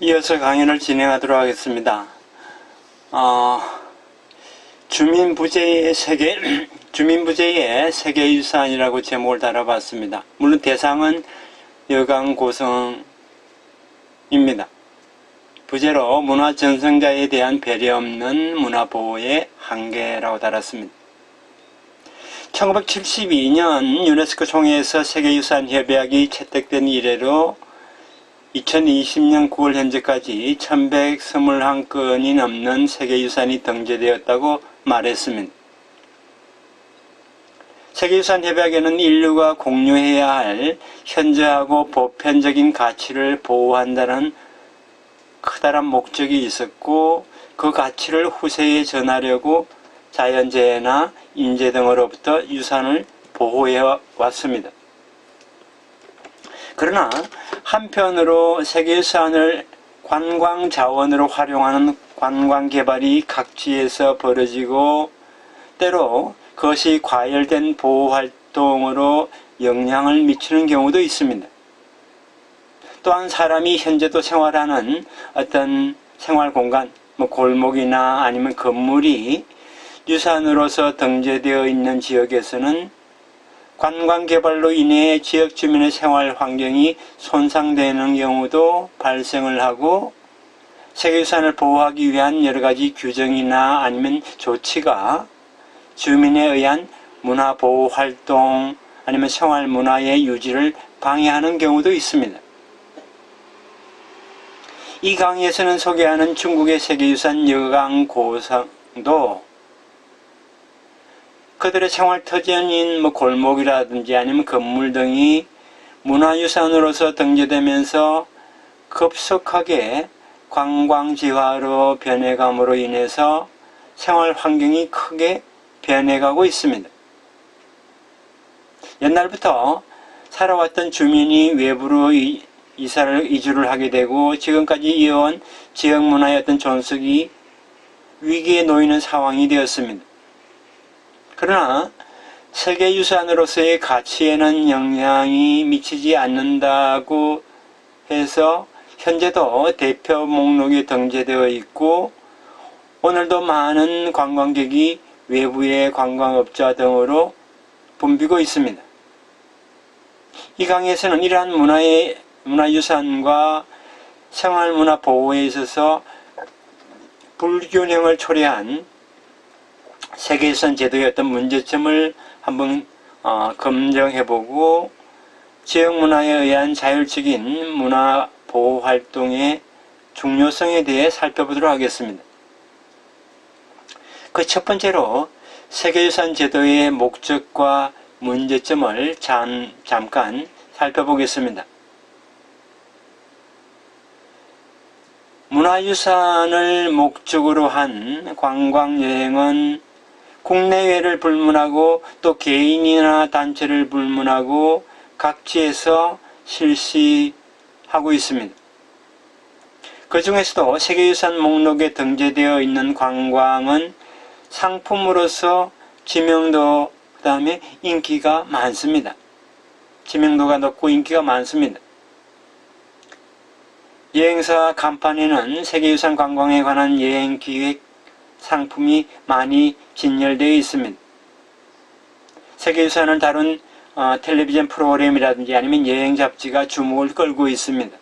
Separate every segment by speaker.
Speaker 1: 이어서 강연을 진행하도록 하겠습니다. 주민부재의 세계유산이라고 제목을 달아봤습니다. 물론 대상은 여강고성입니다. 부제로 문화전승자에 대한 배려 없는 문화보호의 한계라고 달았습니다. 1972년 유네스코 총회에서 세계유산협약이 채택된 이래로 2020년 9월 현재까지 1121건이 넘는 세계유산이 등재되었다고 말했습니다. 세계유산협약에는 인류가 공유해야 할 현저하고 보편적인 가치를 보호한다는 커다란 목적이 있었고, 그 가치를 후세에 전하려고 자연재해나 인재 등으로부터 유산을 보호해 왔습니다. 그러나 한편으로 세계유산을 관광자원으로 활용하는 관광개발이 각지에서 벌어지고, 때로 그것이 과열된 보호활동으로 영향을 미치는 경우도 있습니다. 또한 사람이 현재도 생활하는 어떤 생활공간, 골목이나 아니면 건물이 유산으로서 등재되어 있는 지역에서는 관광개발로 인해 지역 주민의 생활 환경이 손상되는 경우도 발생을 하고, 세계유산을 보호하기 위한 여러 가지 규정이나 아니면 조치가 주민에 의한 문화보호 활동 아니면 생활문화의 유지를 방해하는 경우도 있습니다. 이 강의에서는 소개하는 중국의 세계유산 여강고성도 그들의 생활터전인 골목이라든지 아니면 건물 등이 문화유산으로서 등재되면서 급속하게 관광지화로 변해감으로 인해서 생활 환경이 크게 변해가고 있습니다. 옛날부터 살아왔던 주민이 외부로 이주를 하게 되고, 지금까지 이어온 지역 문화의 어떤 존속이 위기에 놓이는 상황이 되었습니다. 그러나 세계유산으로서의 가치에는 영향이 미치지 않는다고 해서 현재도 대표 목록에 등재되어 있고, 오늘도 많은 관광객이 외부의 관광업자 등으로 붐비고 있습니다. 이 강의에서는 이러한 문화유산과 생활문화 보호에 있어서 불균형을 초래한 세계유산 제도의 어떤 문제점을 한번 검증해보고, 지역문화에 의한 자율적인 문화보호활동의 중요성에 대해 살펴보도록 하겠습니다. 그 첫 번째로 세계유산 제도의 목적과 문제점을 잠깐 살펴보겠습니다. 문화유산을 목적으로 한 관광여행은 국내외를 불문하고 또 개인이나 단체를 불문하고 각지에서 실시하고 있습니다. 그 중에서도 세계유산 목록에 등재되어 있는 관광은 상품으로서 지명도, 그 다음에 인기가 많습니다. 지명도가 높고 인기가 많습니다. 여행사 간판에는 세계유산 관광에 관한 여행기획 상품이 많이 진열되어 있습니다. 세계유산을 다룬 텔레비전 프로그램이라든지 아니면 여행 잡지가 주목을 끌고 있습니다.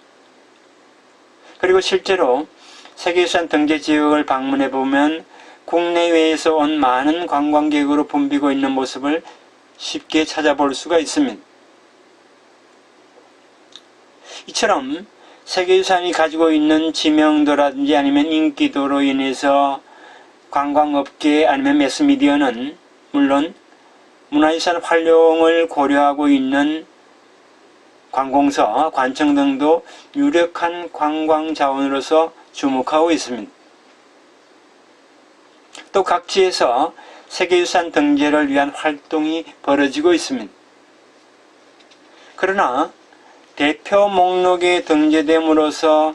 Speaker 1: 그리고 실제로 세계유산 등재 지역을 방문해 보면 국내외에서 온 많은 관광객으로 붐비고 있는 모습을 쉽게 찾아볼 수가 있습니다. 이처럼 세계유산이 가지고 있는 지명도라든지 아니면 인기도로 인해서 관광업계 아니면 매스미디어는 물론 문화유산 활용을 고려하고 있는 관공서, 관청 등도 유력한 관광자원으로서 주목하고 있습니다. 또 각지에서 세계유산 등재를 위한 활동이 벌어지고 있습니다. 그러나 대표 목록에 등재됨으로써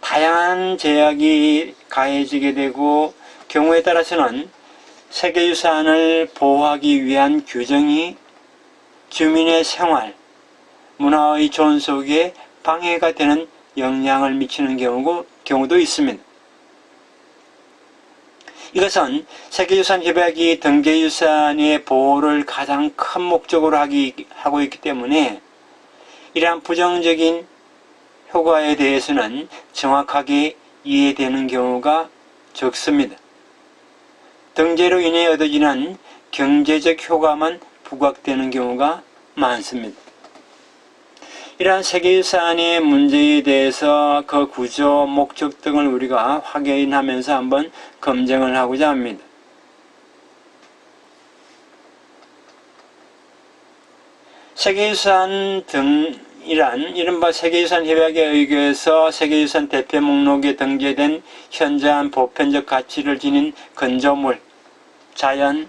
Speaker 1: 다양한 제약이 가해지게 되고, 경우에 따라서는 세계유산을 보호하기 위한 규정이 주민의 생활, 문화의 존속에 방해가 되는 영향을 미치는 경우도 있습니다. 이것은 세계유산협약이 등재유산의 보호를 가장 큰 목적으로 하고 있기 때문에 이러한 부정적인 효과에 대해서는 정확하게 이해되는 경우가 적습니다. 등재로 인해 얻어지는 경제적 효과만 부각되는 경우가 많습니다. 이러한 세계유산의 문제에 대해서 그 구조, 목적 등을 우리가 확인하면서 한번 검증을 하고자 합니다. 세계유산 등이란 이른바 세계유산협약에 의거해서 세계유산 대표 목록에 등재된 현저한 보편적 가치를 지닌 건조물, 자연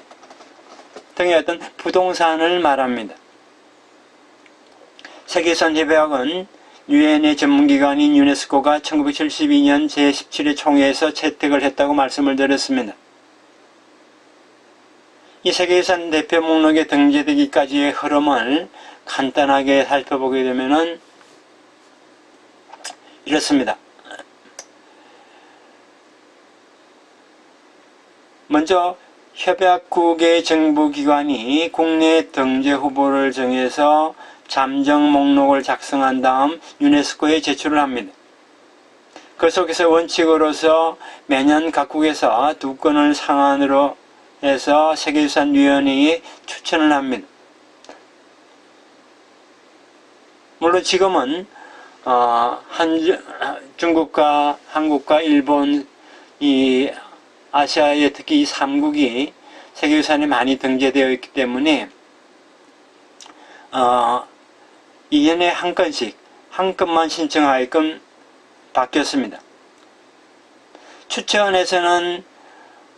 Speaker 1: 등의 어떤 부동산을 말합니다. 세계유산협약은 유엔의 전문기관인 유네스코가 1972년 제17회 총회에서 채택을 했다고 말씀을 드렸습니다. 이 세계유산 대표 목록에 등재되기까지의 흐름을 간단하게 살펴보게 되면은 이렇습니다. 먼저 협약국의 정부기관이 국내 등재 후보를 정해서 잠정 목록을 작성한 다음 유네스코에 제출을 합니다. 그 속에서 원칙으로서 매년 각국에서 2건을 상한으로 해서 세계유산위원회에 추천을 합니다. 물론 지금은 중국과 한국과 일본, 이 아시아의 특히 이 3국이 세계유산에 많이 등재되어 있기 때문에 2년에 한 건씩, 한 건만 신청하게끔 바뀌었습니다. 추천에서는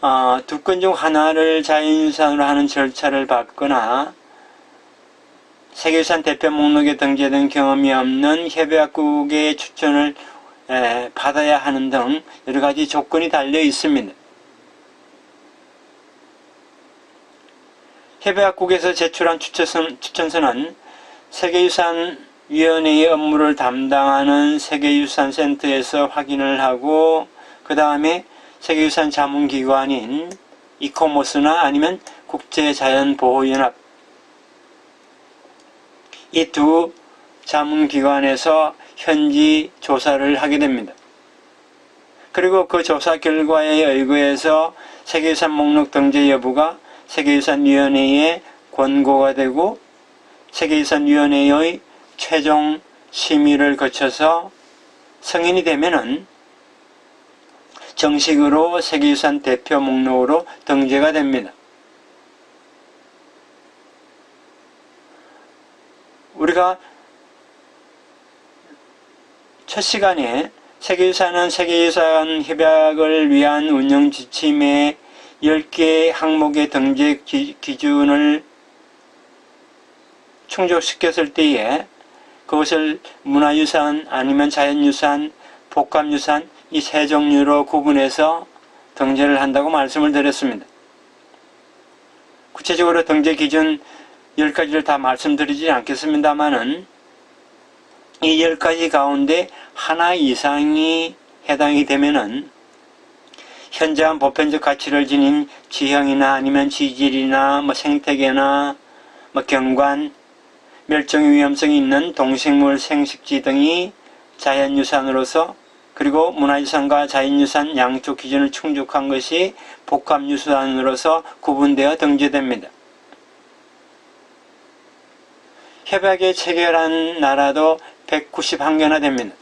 Speaker 1: 2건 중 하나를 자연유산으로 하는 절차를 밟거나 세계유산 대표 목록에 등재된 경험이 없는 협약국의 추천을 받아야 하는 등 여러 가지 조건이 달려 있습니다. 협약국에서 제출한 추천서는 세계유산위원회의 업무를 담당하는 세계유산센터에서 확인을 하고 그 다음에 세계유산 자문기관인 이코모스나 아니면 국제자연보호연합 이 두 자문기관에서 현지 조사를 하게 됩니다. 그리고 그 조사 결과에 의거해서 세계유산 목록 등재 여부가 세계유산위원회에 권고가 되고 세계유산위원회의 최종 심의를 거쳐서 승인이 되면은 정식으로 세계유산 대표 목록으로 등재가 됩니다. 우리가 첫 시간에 세계유산은 세계유산 협약을 위한 운영 지침의 10개 항목의 등재 기준을 충족시켰을 때에 그것을 문화유산 아니면 자연유산, 복합유산 이 세 종류로 구분해서 등재를 한다고 말씀을 드렸습니다. 구체적으로 등재 기준 10가지를 다 말씀드리지 않겠습니다만은 이 10가지 가운데 하나 이상이 해당이 되면은 현저한 보편적 가치를 지닌 지형이나 아니면 지질이나 생태계나 경관, 멸종 위험성이 있는 동식물 생식지 등이 자연유산으로서 그리고 문화유산과 자연유산 양쪽 기준을 충족한 것이 복합유산으로서 구분되어 등재됩니다. 협약에 체결한 나라도 191개나 됩니다.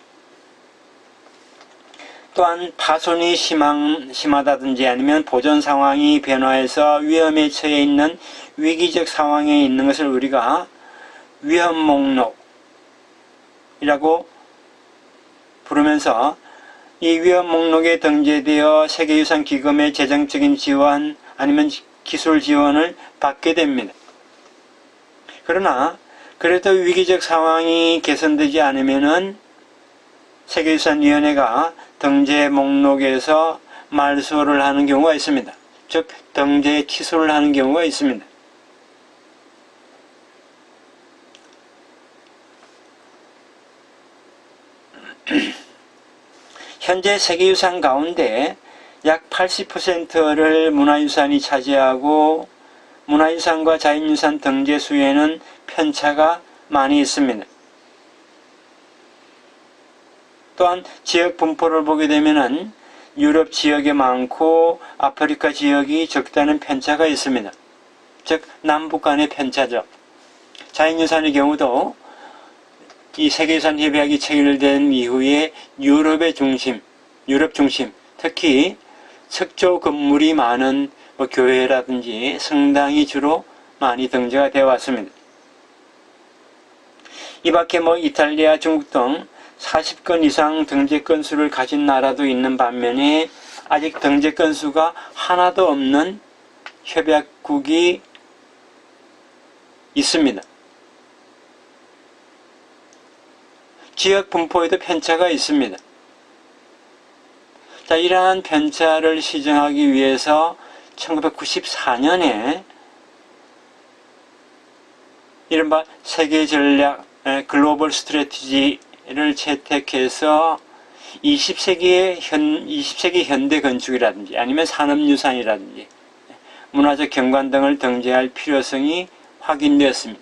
Speaker 1: 또한 파손이 심하다든지 아니면 보존 상황이 변화해서 위험에 처해 있는 위기적 상황에 있는 것을 우리가 위험 목록이라고 부르면서 이 위험 목록에 등재되어 세계유산 기금의 재정적인 지원 아니면 기술 지원을 받게 됩니다. 그러나 그래도 위기적 상황이 개선되지 않으면은 세계유산위원회가 등재 목록에서 말소를 하는 경우가 있습니다. 즉 등재 취소를 하는 경우가 있습니다. 현재 세계유산 가운데 약 80%를 문화유산이 차지하고 문화유산과 자연유산 등재 수에는 편차가 많이 있습니다. 또한 지역 분포를 보게 되면 유럽 지역에 많고 아프리카 지역이 적다는 편차가 있습니다. 즉 남북 간의 편차죠. 자연유산의 경우도 이 세계유산 협약이 체결된 이후에 유럽 중심, 특히 석조 건물이 많은 교회라든지 성당이 주로 많이 등재가 되어 왔습니다. 이 밖에 이탈리아, 중국 등 40건 이상 등재 건수를 가진 나라도 있는 반면에 아직 등재 건수가 하나도 없는 협약국이 있습니다. 지역 분포에도 편차가 있습니다. 자, 이러한 편차를 시정하기 위해서 1994년에 이른바 세계 전략 글로벌 스트래티지를 채택해서 20세기 현대 건축이라든지 아니면 산업유산이라든지 문화적 경관 등을 등재할 필요성이 확인되었습니다.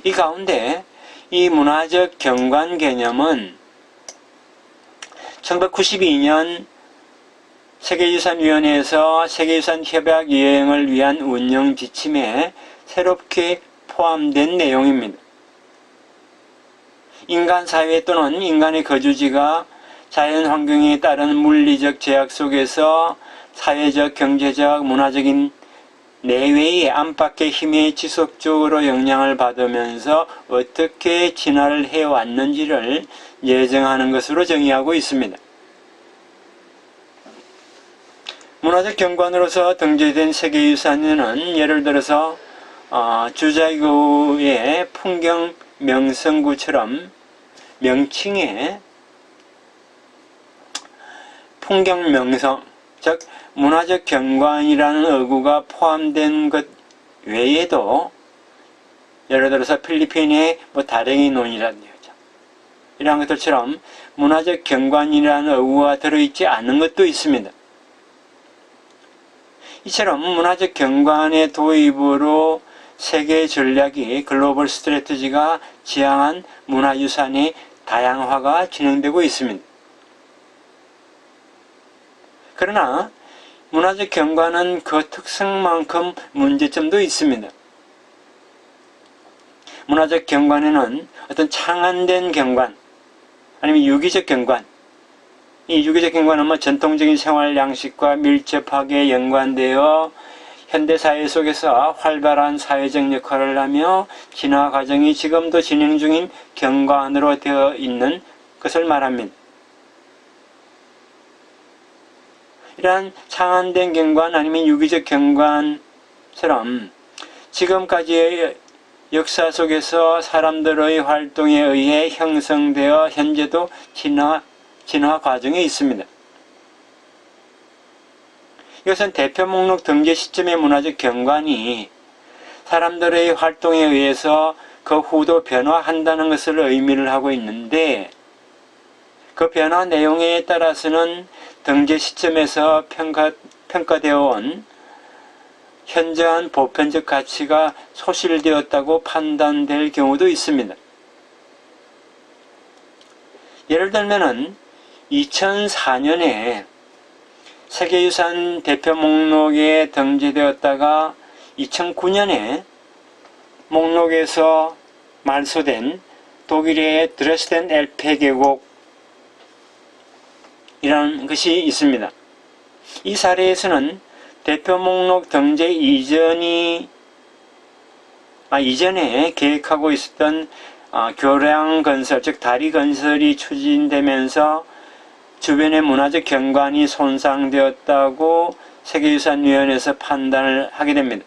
Speaker 1: 이 가운데 이 문화적 경관 개념은 1992년 세계유산위원회에서 세계유산 협약 이행을 위한 운영 지침에 새롭게 포함된 내용입니다. 인간 사회 또는 인간의 거주지가 자연환경에 따른 물리적 제약 속에서 사회적, 경제적, 문화적인 내외의 안팎의 힘에 지속적으로 영향을 받으면서 어떻게 진화를 해왔는지를 예정하는 것으로 정의하고 있습니다. 문화적 경관으로서 등재된 세계유산에는 예를 들어서 주자구의 풍경 명성구처럼 명칭에 풍경 명성, 즉 문화적 경관이라는 어구가 포함된 것 외에도 예를 들어서 필리핀의 다랭이 논이라든지 이러한 것들처럼 문화적 경관이라는 어구가 들어있지 않은 것도 있습니다. 이처럼 문화적 경관의 도입으로 세계 전략이 글로벌 스트래티지가 지향한 문화유산의 다양화가 진행되고 있습니다. 그러나 문화적 경관은 그 특성만큼 문제점도 있습니다. 문화적 경관에는 어떤 창안된 경관, 아니면 유기적 경관, 이 유기적 경관은 전통적인 생활 양식과 밀접하게 연관되어 현대사회 속에서 활발한 사회적 역할을 하며 진화 과정이 지금도 진행 중인 경관으로 되어 있는 것을 말합니다. 이러한 창안된 경관 아니면 유기적 경관처럼 지금까지의 역사 속에서 사람들의 활동에 의해 형성되어 현재도 진화 과정에 있습니다. 이것은 대표 목록 등재 시점의 문화적 경관이 사람들의 활동에 의해서 그 후도 변화한다는 것을 의미를 하고 있는데 그 변화 내용에 따라서는 등재 시점에서 평가되어 온 현저한 보편적 가치가 소실되었다고 판단될 경우도 있습니다. 예를 들면은 2004년에 세계유산 대표 목록에 등재되었다가 2009년에 목록에서 말소된 독일의 드레스덴 엘페 계곡이라는 것이 있습니다. 이 사례에서는 대표 목록 등재 이전에 계획하고 있었던 교량 건설, 즉 다리 건설이 추진되면서 주변의 문화적 경관이 손상되었다고 세계유산위원회에서 판단을 하게 됩니다.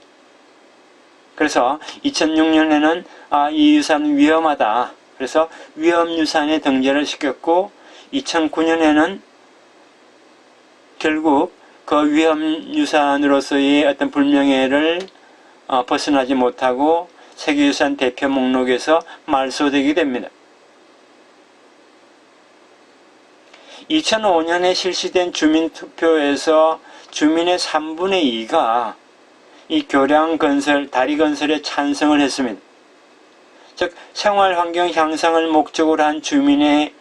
Speaker 1: 그래서 2006년에는 이 유산은 위험하다. 그래서 위험유산에 등재를 시켰고 2009년에는 결국 그 위험유산으로서의 어떤 불명예를 벗어나지 못하고 세계유산 대표 목록에서 말소되게 됩니다. 2005년에 실시된 주민투표에서 주민의 3분의 2가 이 교량 건설, 다리 건설에 찬성을 했습니다. 즉 생활환경 향상을 목적으로 한 주민의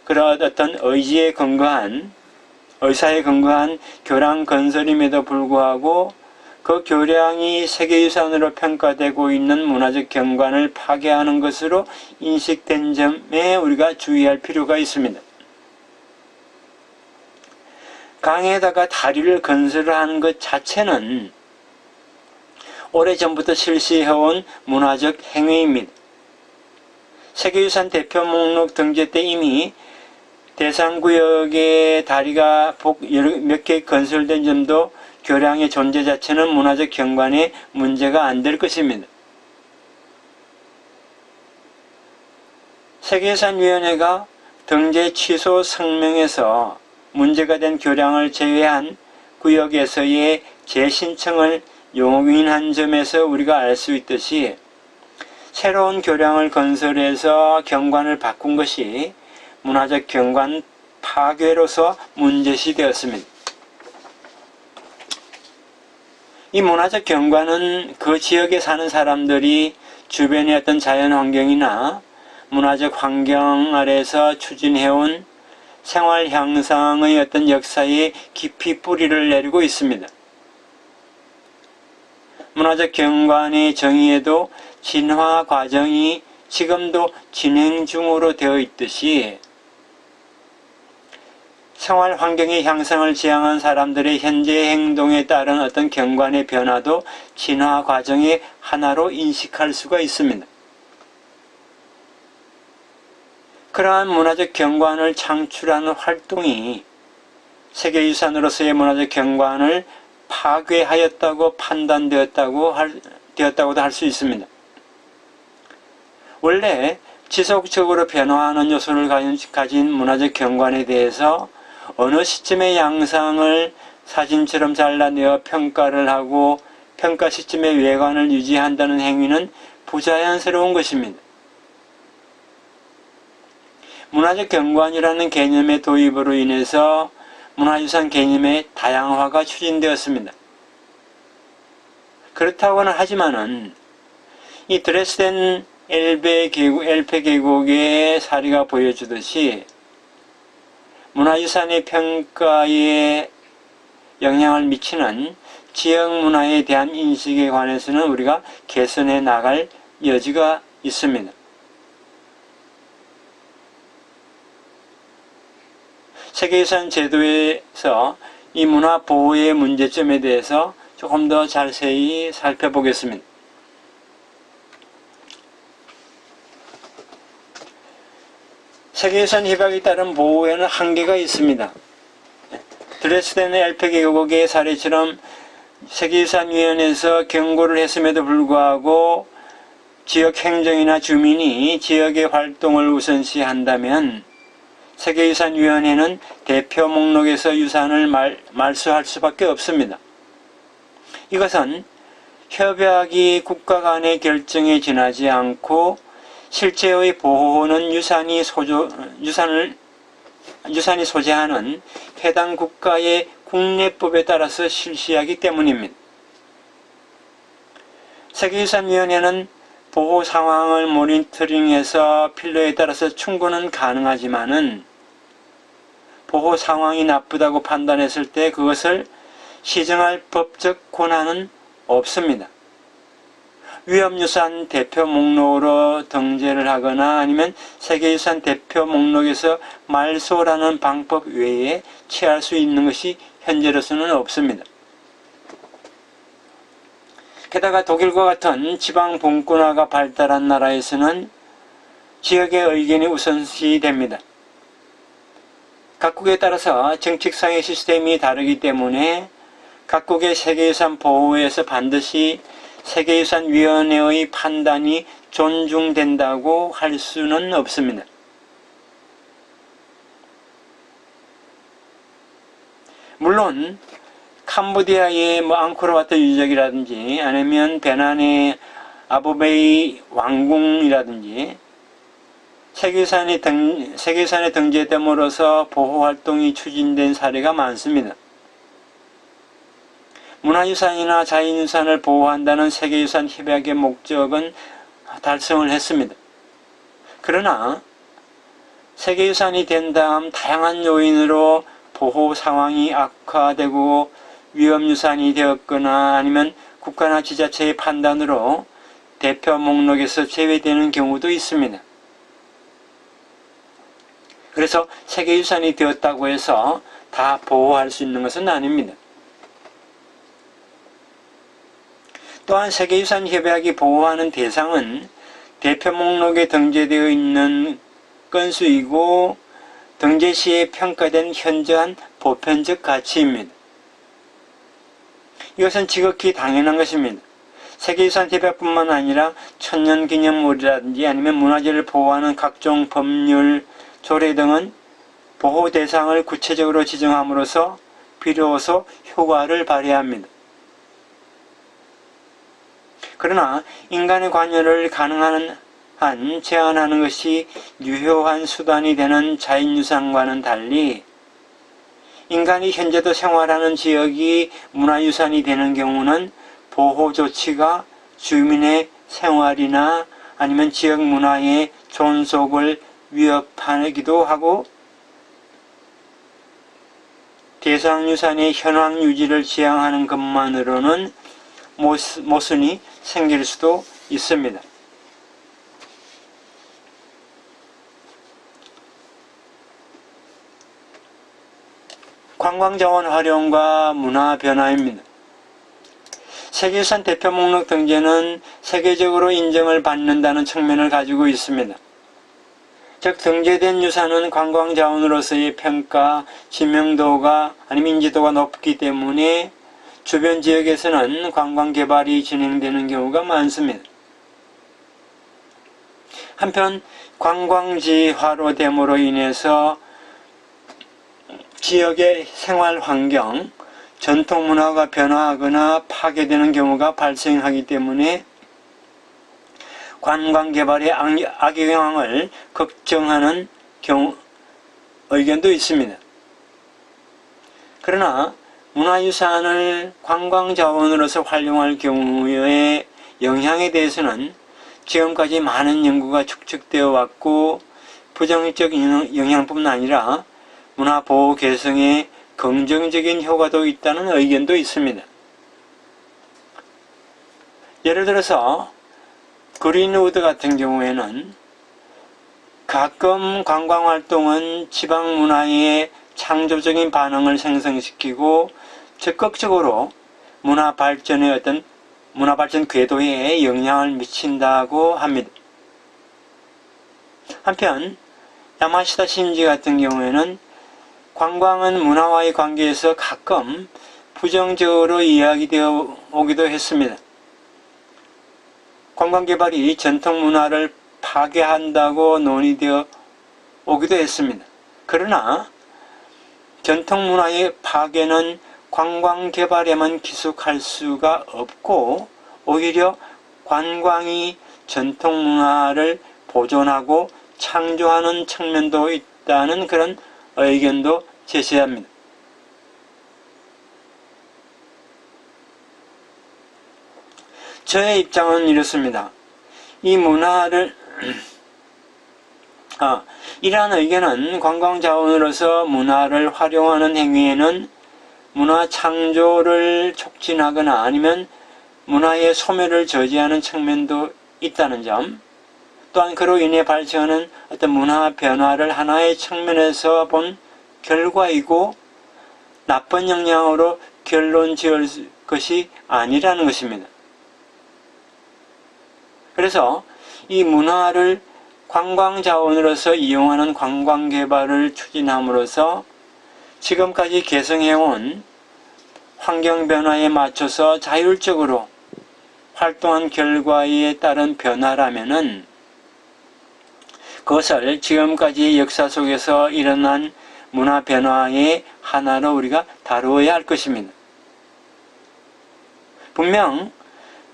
Speaker 1: 그런 어떤 의사에 근거한 교량 건설임에도 불구하고 그 교량이 세계유산으로 평가되고 있는 문화적 경관을 파괴하는 것으로 인식된 점에 우리가 주의할 필요가 있습니다. 강에다가 다리를 건설하는 것 자체는 오래전부터 실시해온 문화적 행위입니다. 세계유산 대표 목록 등재 때 이미 대상구역에 다리가 몇 개 건설된 점도 교량의 존재 자체는 문화적 경관에 문제가 안 될 것입니다. 세계유산위원회가 등재 취소 성명에서 문제가 된 교량을 제외한 구역에서의 재신청을 용인한 점에서 우리가 알 수 있듯이 새로운 교량을 건설해서 경관을 바꾼 것이 문화적 경관 파괴로서 문제시 되었습니다. 이 문화적 경관은 그 지역에 사는 사람들이 주변의 어떤 자연환경이나 문화적 환경 아래서 추진해온 생활 향상의 어떤 역사에 깊이 뿌리를 내리고 있습니다. 문화적 경관의 정의에도 진화 과정이 지금도 진행 중으로 되어 있듯이 생활 환경의 향상을 지향한 사람들의 현재 행동에 따른 어떤 경관의 변화도 진화 과정의 하나로 인식할 수가 있습니다. 그러한 문화적 경관을 창출하는 활동이 세계유산으로서의 문화적 경관을 파괴하였다고 판단되었다고도 할 수 있습니다. 원래 지속적으로 변화하는 요소를 가진 문화적 경관에 대해서 어느 시점의 양상을 사진처럼 잘라내어 평가를 하고 평가 시점의 외관을 유지한다는 행위는 부자연스러운 것입니다. 문화적 경관이라는 개념의 도입으로 인해서 문화유산 개념의 다양화가 추진되었습니다. 그렇다고는 하지만은 이 드레스덴 엘페 계곡의 사례가 보여주듯이 문화유산의 평가에 영향을 미치는 지역 문화에 대한 인식에 관해서는 우리가 개선해 나갈 여지가 있습니다. 세계유산 제도에서 이 문화 보호의 문제점에 대해서 조금 더 자세히 살펴보겠습니다. 세계유산 협약에 따른 보호에는 한계가 있습니다. 드레스덴 엘페 계곡의 사례처럼 세계유산위원회에서 경고를 했음에도 불구하고 지역 행정이나 주민이 지역의 활동을 우선시한다면 세계유산위원회는 대표 목록에서 유산을 말소할 수밖에 없습니다. 이것은 협약이 국가 간의 결정에 지나지 않고 실제의 보호는 유산이 소재하는 해당 국가의 국내법에 따라서 실시하기 때문입니다. 세계유산위원회는 보호 상황을 모니터링해서 필요에 따라서 충고는 가능하지만은 보호 상황이 나쁘다고 판단했을 때 그것을 시정할 법적 권한은 없습니다. 위험유산 대표 목록으로 등재를 하거나 아니면 세계유산 대표 목록에서 말소라는 방법 외에 취할 수 있는 것이 현재로서는 없습니다. 게다가 독일과 같은 지방 분권화가 발달한 나라에서는 지역의 의견이 우선시됩니다. 각국에 따라서 정책상의 시스템이 다르기 때문에 각국의 세계유산 보호에서 반드시 세계유산위원회의 판단이 존중된다고 할 수는 없습니다. 물론 캄보디아의 앙코르와트 유적이라든지 아니면 베난의 아부베이 왕궁이라든지 세계유산에 등재됨으로써 보호활동이 추진된 사례가 많습니다. 문화유산이나 자연유산을 보호한다는 세계유산 협약의 목적은 달성을 했습니다. 그러나 세계유산이 된 다음 다양한 요인으로 보호 상황이 악화되고 위험유산이 되었거나 아니면 국가나 지자체의 판단으로 대표 목록에서 제외되는 경우도 있습니다. 그래서 세계유산이 되었다고 해서 다 보호할 수 있는 것은 아닙니다. 또한 세계유산 협약이 보호하는 대상은 대표 목록에 등재되어 있는 건수이고 등재 시에 평가된 현저한 보편적 가치입니다. 이것은 지극히 당연한 것입니다. 세계유산 협약뿐만 아니라 천년기념물이라든지 아니면 문화재를 보호하는 각종 법률, 조례 등은 보호 대상을 구체적으로 지정함으로써 비로소 효과를 발휘합니다. 그러나 인간의 관여를 가능한 한 제한하는 것이 유효한 수단이 되는 자연유산과는 달리 인간이 현재도 생활하는 지역이 문화유산이 되는 경우는 보호 조치가 주민의 생활이나 아니면 지역 문화의 존속을 위협하기도 하고 대상유산의 현황 유지를 지향하는 것만으로는 모순이 생길 수도 있습니다. 관광자원 활용과 문화 변화입니다. 세계유산 대표 목록 등재는 세계적으로 인정을 받는다는 측면을 가지고 있습니다. 즉 등재된 유산은 관광자원으로서의 평가,知名도가 아니면 인지도가 높기 때문에 주변 지역에서는 관광개발이 진행되는 경우가 많습니다. 한편 관광지화로 됨으로 인해서 지역의 생활환경, 전통문화가 변화하거나 파괴되는 경우가 발생하기 때문에 관광개발의 악영향을 걱정하는 의견도 있습니다. 그러나 문화유산을 관광자원으로서 활용할 경우의 영향에 대해서는 지금까지 많은 연구가 축적되어 왔고 부정적 영향뿐만 아니라 문화보호 개성에 긍정적인 효과도 있다는 의견도 있습니다. 예를 들어서 그린우드 같은 경우에는 가끔 관광활동은 지방문화의 창조적인 반응을 생성시키고 적극적으로 문화발전 궤도에 영향을 미친다고 합니다. 한편 야마시다 신지 같은 경우에는 관광은 문화와의 관계에서 가끔 부정적으로 이야기되어 오기도 했습니다. 관광개발이 전통문화를 파괴한다고 논의되어 오기도 했습니다. 그러나 전통문화의 파괴는 관광개발에만 기속할 수가 없고 오히려 관광이 전통문화를 보존하고 창조하는 측면도 있다는 그런 의견도 제시합니다. 저의 입장은 이렇습니다. 이 문화를 이러한 의견은 관광자원으로서 문화를 활용하는 행위에는 문화 창조를 촉진하거나 아니면 문화의 소멸을 저지하는 측면도 있다는 점, 또한 그로 인해 발생하는 어떤 문화 변화를 하나의 측면에서 본 결과이고 나쁜 영향으로 결론 지을 것이 아니라는 것입니다. 그래서 이 문화를 관광자원으로서 이용하는 관광개발을 추진함으로써 지금까지 개성해온 환경변화에 맞춰서 자율적으로 활동한 결과에 따른 변화라면은 그것을 지금까지의 역사 속에서 일어난 문화 변화의 하나로 우리가 다루어야 할 것입니다. 분명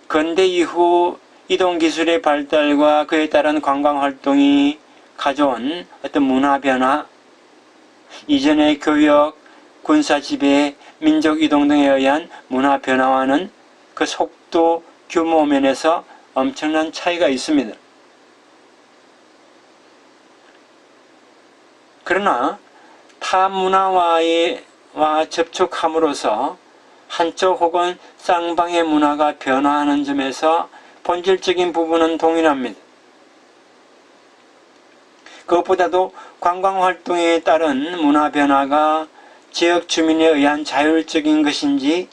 Speaker 1: 근대 이후 이동기술의 발달과 그에 따른 관광활동이 가져온 어떤 문화 변화, 이전의 교역, 군사 지배, 민족 이동 등에 의한 문화 변화와는 그 속도, 규모 면에서 엄청난 차이가 있습니다. 그러나 타 문화와 접촉함으로써 한쪽 혹은 쌍방의 문화가 변화하는 점에서 본질적인 부분은 동일합니다. 그것보다도 관광활동에 따른 문화 변화가 지역 주민에 의한 자율적인 것인지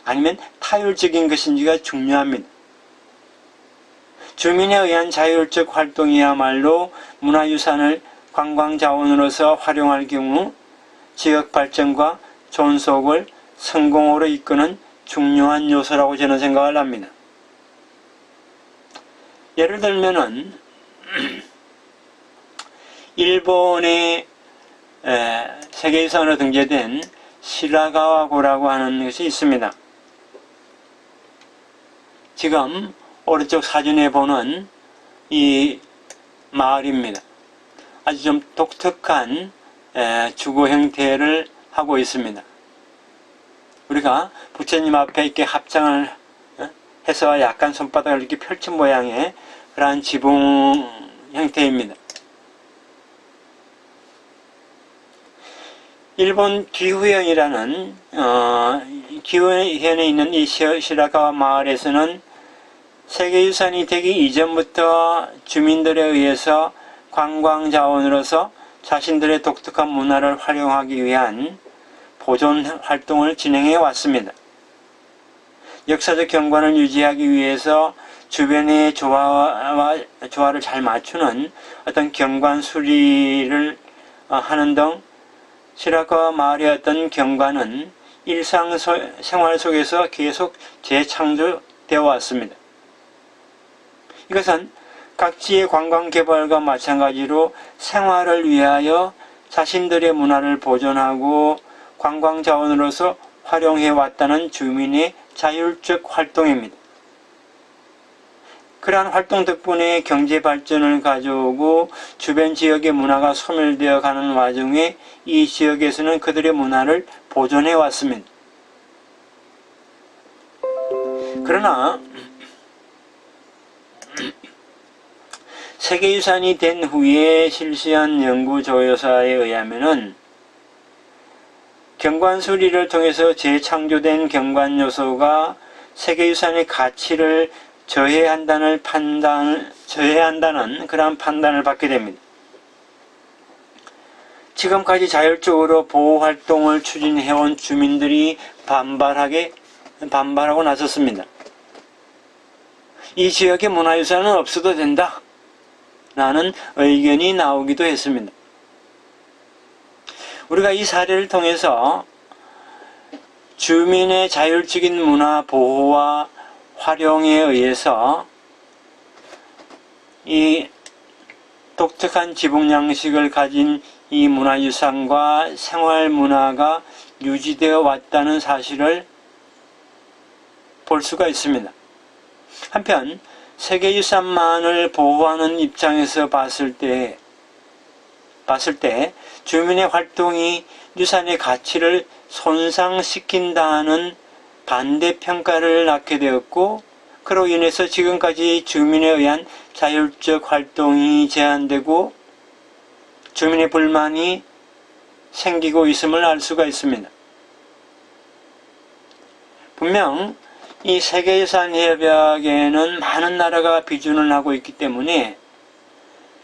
Speaker 1: 아니면 타율적인 것인지가 중요합니다. 주민에 의한 자율적 활동이야말로 문화유산을 관광자원으로서 활용할 경우 지역 발전과 존속을 성공으로 이끄는 중요한 요소라고 저는 생각을 합니다. 예를 들면은 일본의 세계유산으로 등재된 시라가와고라고 하는 것이 있습니다. 지금 오른쪽 사진에 보는 이 마을입니다. 아주 좀 독특한 주거 형태를 하고 있습니다. 우리가 부처님 앞에 이렇게 합장을 해서 약간 손바닥을 이렇게 펼친 모양의 그러한 지붕 형태입니다. 일본 기후현이라는 기후현에 있는 이 시라가와 마을에서는 세계유산이 되기 이전부터 주민들에 의해서 관광자원으로서 자신들의 독특한 문화를 활용하기 위한 보존 활동을 진행해 왔습니다. 역사적 경관을 유지하기 위해서 주변의 조화를 잘 맞추는 어떤 경관 수리를 하는 등 시라가와 마을의 어떤 경관은 일상생활 속에서 계속 재창조되어 왔습니다. 이것은 각지의 관광개발과 마찬가지로 생활을 위하여 자신들의 문화를 보존하고 관광자원으로서 활용해왔다는 주민의 자율적 활동입니다. 그러한 활동 덕분에 경제발전을 가져오고 주변 지역의 문화가 소멸되어 가는 와중에 이 지역에서는 그들의 문화를 보존해왔습니다. 그러나 세계유산이 된 후에 실시한 연구조사에 의하면은 경관수리를 통해서 재창조된 경관 요소가 세계유산의 가치를 저해한다는 그러한 판단을 받게 됩니다. 지금까지 자율적으로 보호활동을 추진해온 주민들이 반발하고 나섰습니다. 이 지역의 문화유산은 없어도 된다 라는 의견이 나오기도 했습니다. 우리가 이 사례를 통해서 주민의 자율적인 문화 보호와 활용에 의해서 이 독특한 지붕 양식을 가진 이 문화유산과 생활문화가 유지되어 왔다는 사실을 볼 수가 있습니다. 한편 세계유산만을 보호하는 입장에서 봤을 때 주민의 활동이 유산의 가치를 손상시킨다는 반대평가를 낳게 되었고, 그로 인해서 지금까지 주민에 의한 자율적 활동이 제한되고 주민의 불만이 생기고 있음을 알 수가 있습니다. 분명 이 세계유산협약에는 많은 나라가 비준을 하고 있기 때문에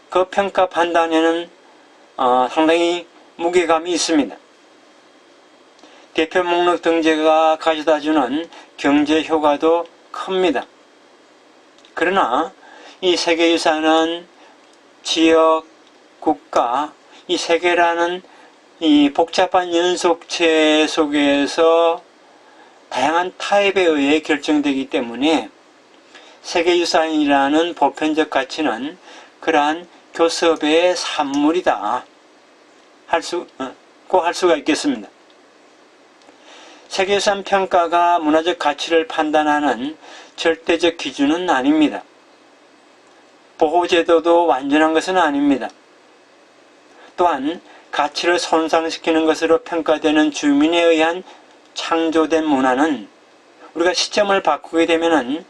Speaker 1: 그 평가 판단에는 상당히 무게감이 있습니다. 대표 목록 등재가 가져다주는 경제 효과도 큽니다. 그러나 이 세계유산은 지역, 국가, 이 세계라는 이 복잡한 연속체 속에서 다양한 타입에 의해 결정되기 때문에 세계유산이라는 보편적 가치는 그러한 교섭의 산물이다 할 수가 있겠습니다. 세계유산 평가가 문화적 가치를 판단하는 절대적 기준은 아닙니다. 보호제도도 완전한 것은 아닙니다. 또한 가치를 손상시키는 것으로 평가되는 주민에 의한 창조된 문화는 우리가 시점을 바꾸게 되면은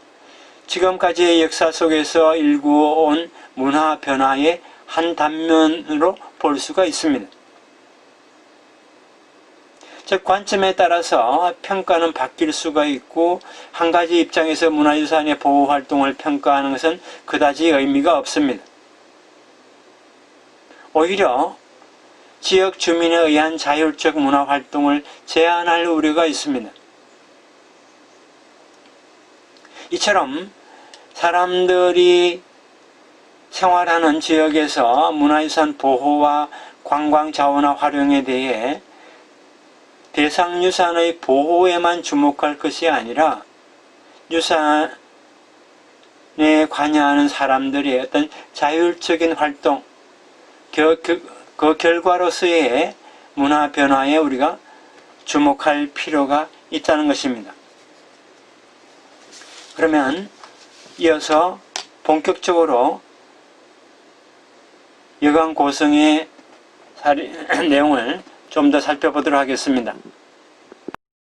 Speaker 1: 지금까지의 역사 속에서 일구어온 문화 변화의 한 단면으로 볼 수가 있습니다. 즉 관점에 따라서 평가는 바뀔 수가 있고 한 가지 입장에서 문화유산의 보호활동을 평가하는 것은 그다지 의미가 없습니다. 오히려 지역 주민에 의한 자율적 문화활동을 제한할 우려가 있습니다. 이처럼 사람들이 생활하는 지역에서 문화유산 보호와 관광자원화 활용에 대해 대상 유산의 보호에만 주목할 것이 아니라 유산에 관여하는 사람들의 어떤 자율적인 활동, 그 결과로서의 문화 변화에 우리가 주목할 필요가 있다는 것입니다. 그러면 이어서 본격적으로 여강 고성의 내용을 좀 더 살펴보도록 하겠습니다.